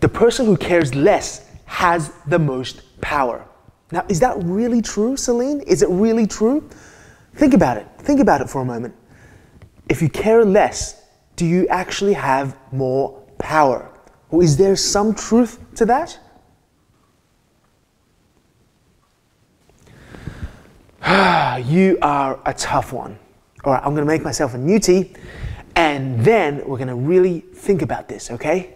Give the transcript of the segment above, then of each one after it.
the person who cares less has the most power. Now, is that really true, Celine? Is it really true? Think about it. Think about it for a moment. If you care less, do you actually have more power? Or is there some truth to that? You are a tough one. All right, I'm going to make myself a new tea, and then we're going to really think about this, okay?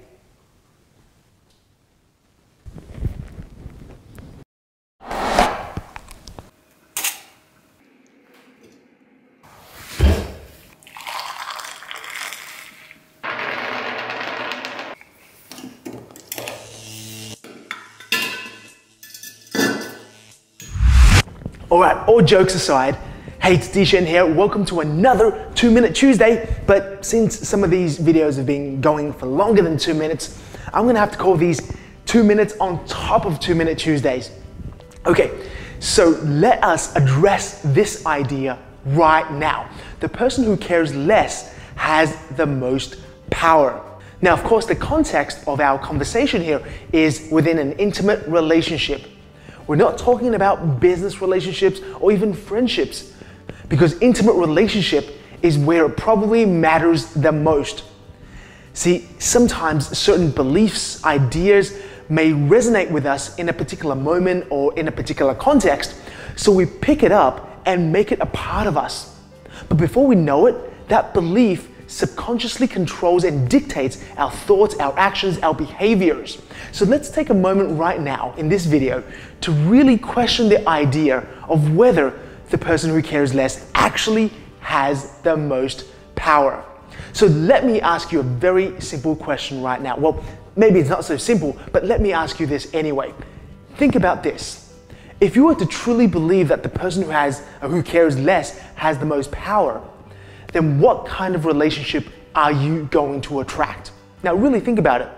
All right, all jokes aside, hey, it's Dishan here. Welcome to another 2-Minute Tuesday. But since some of these videos have been going for longer than 2 minutes, I'm gonna have to call these 2 minutes on top of 2-Minute Tuesdays. Okay, so let us address this idea right now. The person who cares less has the most power. Now, of course, the context of our conversation here is within an intimate relationship. We're not talking about business relationships or even friendships, because intimate relationship is where it probably matters the most. See, sometimes certain beliefs, ideas may resonate with us in a particular moment or in a particular context, so we pick it up and make it a part of us. But before we know it, that belief subconsciously controls and dictates our thoughts, our actions, our behaviors. So let's take a moment right now in this video to really question the idea of whether the person who cares less actually has the most power. So let me ask you a very simple question right now. Well, maybe it's not so simple, but let me ask you this anyway. Think about this. If you were to truly believe that the person who cares less has the most power, then what kind of relationship are you going to attract? Now really think about it.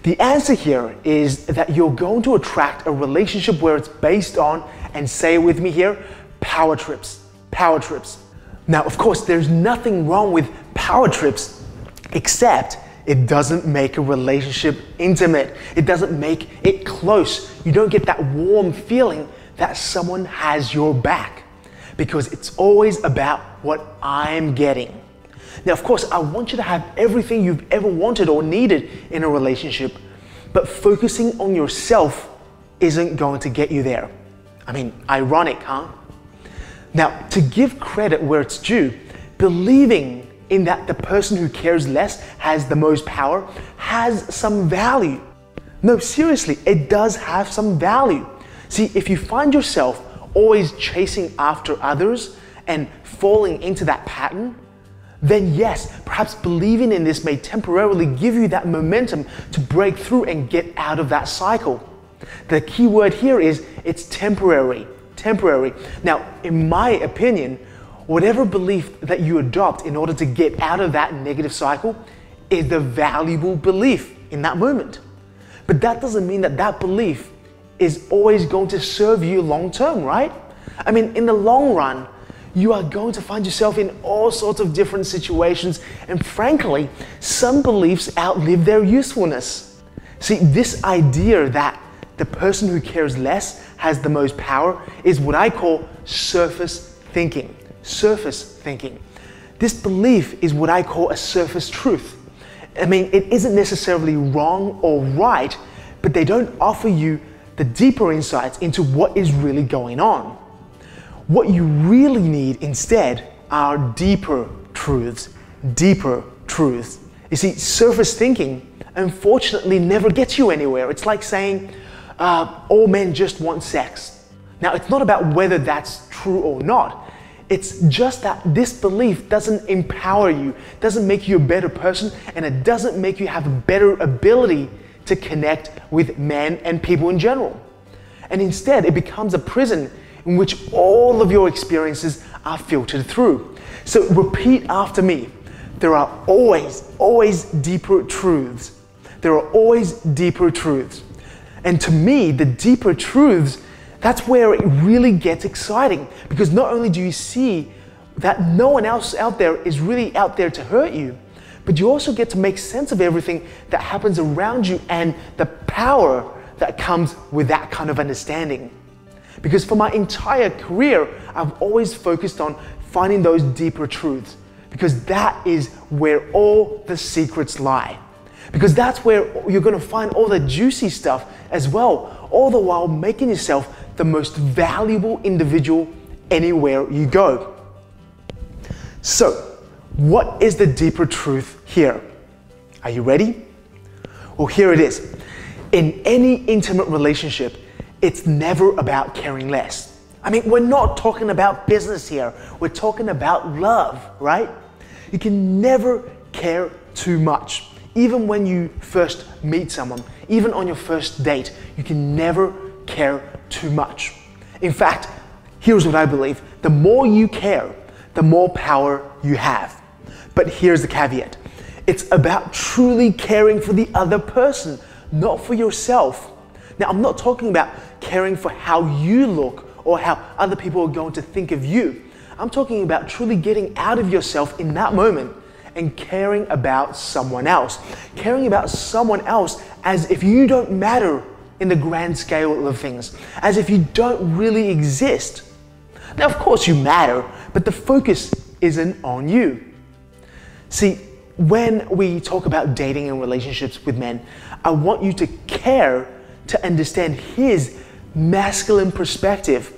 The answer here is that you're going to attract a relationship where it's based on, and say it with me here, power trips. Power trips. Now, of course, there's nothing wrong with power trips, except it doesn't make a relationship intimate. It doesn't make it close. You don't get that warm feeling that someone has your back, because it's always about what I'm getting. Now, of course, I want you to have everything you've ever wanted or needed in a relationship, but focusing on yourself isn't going to get you there. I mean, ironic, huh? Now, to give credit where it's due, believing in that the person who cares less has the most power has some value. No, seriously, it does have some value. See, if you find yourself always chasing after others and falling into that pattern, then yes, perhaps believing in this may temporarily give you that momentum to break through and get out of that cycle. The key word here is it's temporary. Temporary. Now, in my opinion, whatever belief that you adopt in order to get out of that negative cycle is the valuable belief in that moment. But that doesn't mean that that belief is always going to serve you long term, right? I mean, in the long run, you are going to find yourself in all sorts of different situations, and frankly, some beliefs outlive their usefulness. See, this idea that the person who cares less has the most power is what I call surface thinking. Surface thinking. This belief is what I call a surface truth. I mean, it isn't necessarily wrong or right, but they don't offer you the deeper insights into what is really going on. What you really need instead are deeper truths. Deeper truths. You see, surface thinking unfortunately never gets you anywhere. It's like saying, all men just want sex. Now, it's not about whether that's true or not. It's just that this belief doesn't empower you, doesn't make you a better person, and it doesn't make you have a better ability to connect with men and people in general. And instead, it becomes a prison in which all of your experiences are filtered through. So repeat after me. There are always deeper truths. There are always deeper truths. And to me, the deeper truths, that's where it really gets exciting, because not only do you see that no one else out there is really out there to hurt you, but you also get to make sense of everything that happens around you and the power that comes with that kind of understanding. Because for my entire career, I've always focused on finding those deeper truths, because that is where all the secrets lie. Because that's where you're going to find all the juicy stuff as well, all the while making yourself the most valuable individual anywhere you go. So, what is the deeper truth here? Are you ready? Well, here it is. In any intimate relationship, it's never about caring less. I mean, we're not talking about business here. We're talking about love, right? You can never care too much. Even when you first meet someone, even on your first date, you can never care too much. In fact, here's what I believe. The more you care, the more power you have. But here's the caveat. It's about truly caring for the other person, not for yourself. Now, I'm not talking about caring for how you look or how other people are going to think of you. I'm talking about truly getting out of yourself in that moment and caring about someone else. Caring about someone else as if you don't matter in the grand scale of things, as if you don't really exist. Now, of course you matter, but the focus isn't on you. See, when we talk about dating and relationships with men, I want you to care to understand his masculine perspective,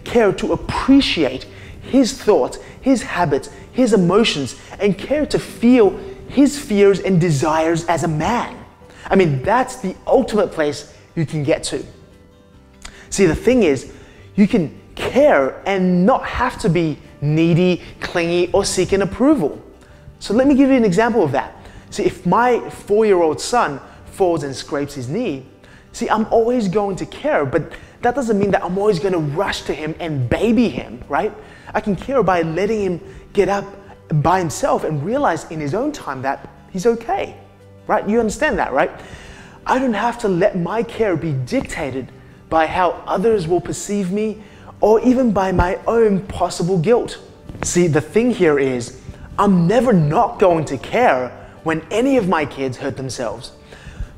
care to appreciate his thoughts, his habits, his emotions, and care to feel his fears and desires as a man. I mean, that's the ultimate place you can get to. See, the thing is, you can care and not have to be needy, clingy, or seeking approval. So let me give you an example of that. See, if my 4-year-old son falls and scrapes his knee, see, I'm always going to care, but that doesn't mean that I'm always going to rush to him and baby him, right? I can care by letting him get up by himself and realize in his own time that he's okay, right? You understand that, right? I don't have to let my care be dictated by how others will perceive me or even by my own possible guilt. See, the thing here is, I'm never not going to care when any of my kids hurt themselves,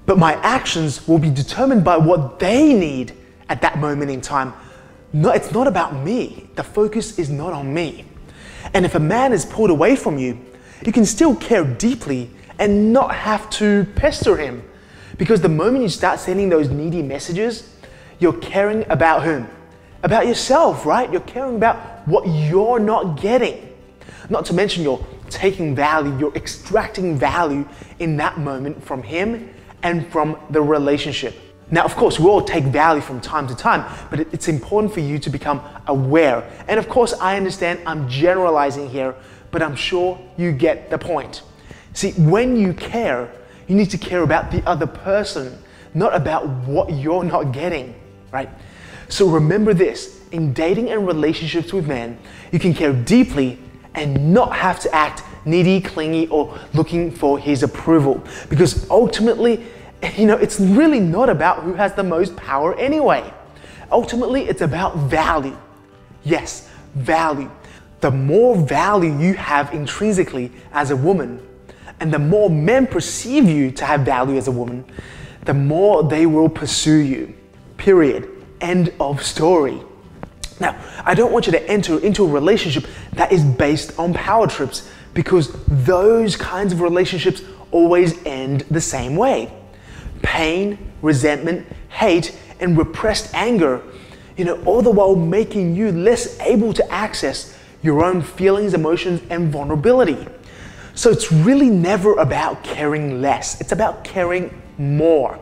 but my actions will be determined by what they need at that moment in time. No, it's not about me. The focus is not on me. And if a man is pulled away from you, you can still care deeply and not have to pester him. Because the moment you start sending those needy messages, you're caring about whom? About yourself, right? You're caring about what you're not getting. Not to mention you're taking value, you're extracting value in that moment from him and from the relationship. Now, of course, we all take value from time to time, but it's important for you to become aware. And of course, I understand I'm generalizing here, but I'm sure you get the point. See, when you care, you need to care about the other person, not about what you're not getting, right? So remember this, in dating and relationships with men, you can care deeply and not have to act needy, clingy, or looking for his approval. Because ultimately, it's really not about who has the most power anyway. Ultimately, it's about value. Yes, value. The more value you have intrinsically as a woman, and the more men perceive you to have value as a woman, the more they will pursue you. Period. End of story. Now, I don't want you to enter into a relationship that is based on power trips, because those kinds of relationships always end the same way. Pain, resentment, hate, and repressed anger, all the while making you less able to access your own feelings, emotions, and vulnerability. So it's really never about caring less. It's about caring more.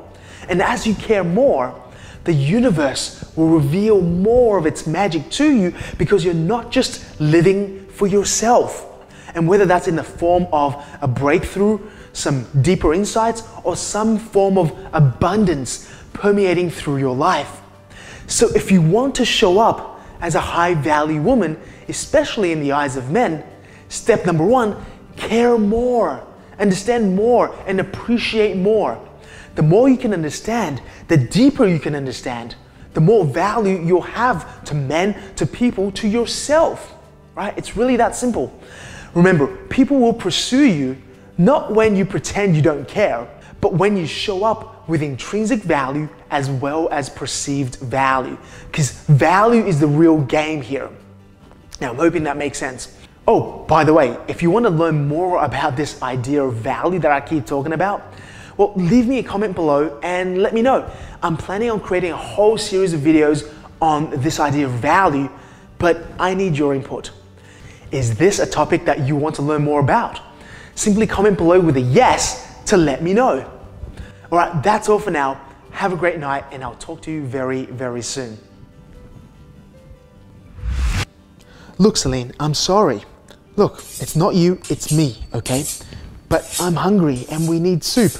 And as you care more, the universe will reveal more of its magic to you, because you're not just living for yourself. And whether that's in the form of a breakthrough, some deeper insights, or some form of abundance permeating through your life. So if you want to show up as a high-value woman, especially in the eyes of men, step number 1, care more, understand more, and appreciate more. The more you can understand, the deeper you can understand, the more value you'll have to men, to people, to yourself, right? It's really that simple. Remember, people will pursue you Not when you pretend you don't care, but when you show up with intrinsic value as well as perceived value. Because value is the real game here. Now, I'm hoping that makes sense. Oh, by the way, if you want to learn more about this idea of value that I keep talking about, well, leave me a comment below and let me know. I'm planning on creating a whole series of videos on this idea of value, but I need your input. Is this a topic that you want to learn more about? Simply comment below with a yes to let me know. All right, that's all for now. Have a great night, and I'll talk to you very, very soon. Look, Celine, I'm sorry. Look, it's not you, it's me, okay? But I'm hungry and we need soup.